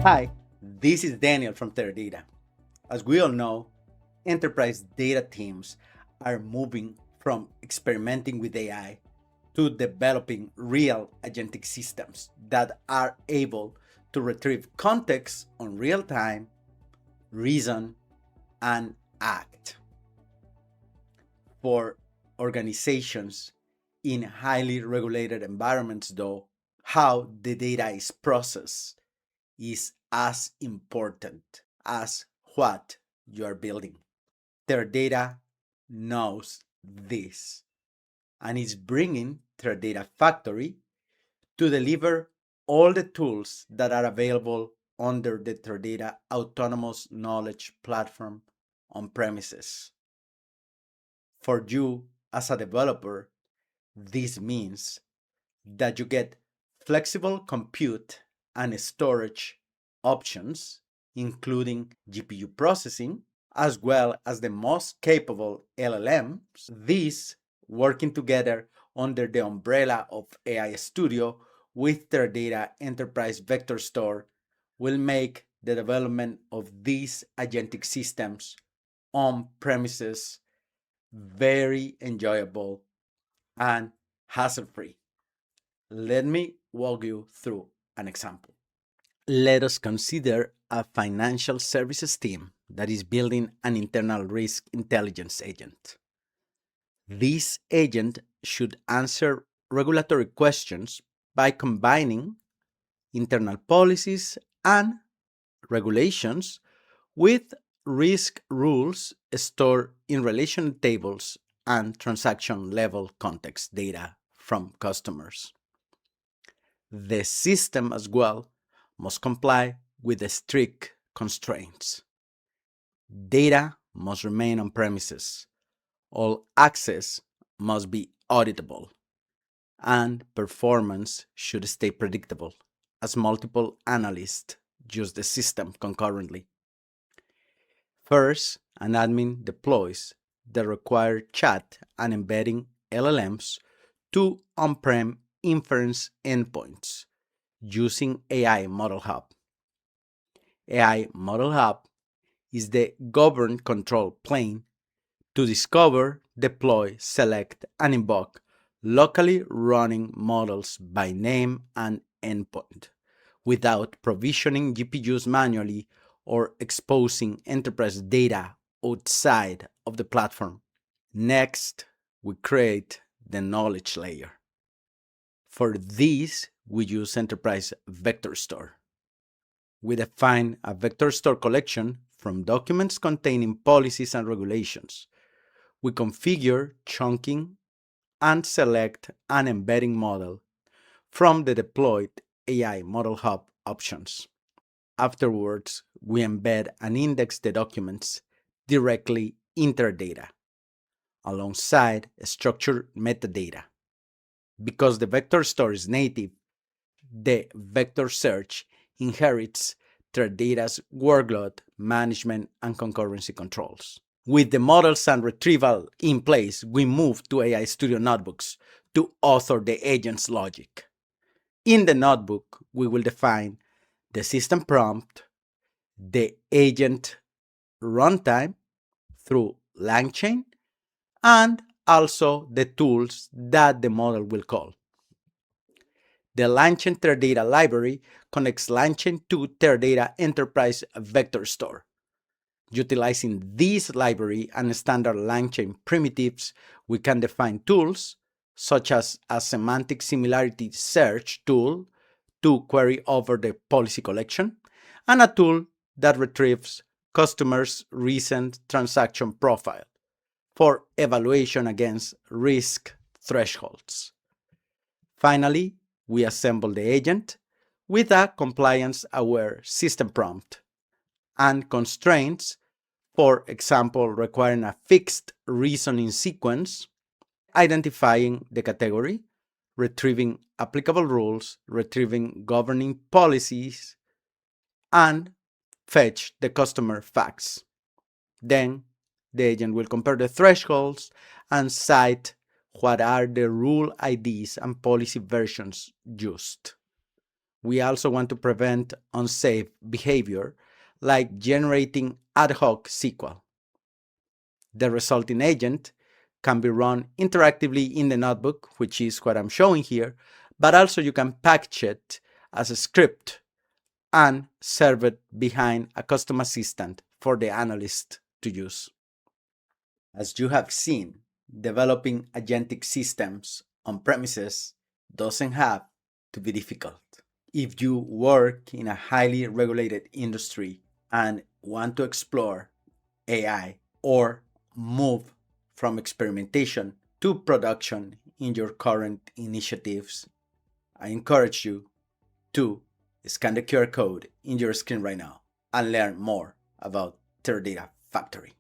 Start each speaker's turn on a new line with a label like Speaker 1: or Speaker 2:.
Speaker 1: Hi, this is Daniel from Teradata. As we all know, enterprise data teams are moving from experimenting with AI to developing real agentic systems that are able to retrieve context on real time, reason, and act. For organizations in highly regulated environments, though, how the data is processed is as important as what you are building. Their data knows this and is bringing Teradata Factory to deliver all the tools that are available under the Teradata Autonomous Knowledge Platform on premises. For you as a developer, this means that you get flexible compute and storage options, including GPU processing, as well as the most capable LLMs, these working together under the umbrella of AI Studio with their data enterprise vector store will make the development of these agentic systems on premises very enjoyable and hassle-free. Let me walk you through an example. Let us consider a financial services team that is building an internal risk intelligence agent. This agent should answer regulatory questions by combining internal policies and regulations with risk rules stored in relation tables and transaction level context data from customers. The system as well must comply with the strict constraints. Data must remain on premises. All access must be auditable, and performance should stay predictable as multiple analysts use the system concurrently. First, an admin deploys the required chat and embedding LLMs to on-prem inference endpoints using AI Model Hub. AI Model Hub is the governed control plane to discover, deploy, select, and invoke locally running models by name and endpoint without provisioning GPUs manually or exposing enterprise data outside of the platform. Next, we create the knowledge layer. For this, we use Enterprise Vector Store. We define a vector store collection from documents containing policies and regulations. We configure chunking and select an embedding model from the deployed AI Model Hub options. Afterwards, we embed and index the documents directly in Teradata, alongside structured metadata. Because the vector store is native, the vector search inherits Teradata's workload management and concurrency controls. With the models and retrieval in place, we move to AI Studio notebooks to author the agent's logic. In the notebook, we will define the system prompt, the agent runtime through LangChain, and also the tools that the model will call. The LangChain Teradata library connects LangChain to Teradata Enterprise Vector Store. Utilizing this library and standard LangChain primitives, we can define tools such as a semantic similarity search tool to query over the policy collection, and a tool that retrieves customers' recent transaction profile for evaluation against risk thresholds. Finally, we assemble the agent with a compliance-aware system prompt and constraints, for example, requiring a fixed reasoning sequence, identifying the category, retrieving applicable rules, retrieving governing policies, and fetch the customer facts. Then the agent will compare the thresholds and cite what are the rule IDs and policy versions used. We also want to prevent unsafe behavior like generating ad hoc SQL. The resulting agent can be run interactively in the notebook, which is what I'm showing here, but also you can package it as a script and serve it behind a custom assistant for the analyst to use. As you have seen, developing agentic systems on premises doesn't have to be difficult. If you work in a highly regulated industry and want to explore AI or move from experimentation to production in your current initiatives, I encourage you to scan the QR code in your screen right now and learn more about Teradata Factory.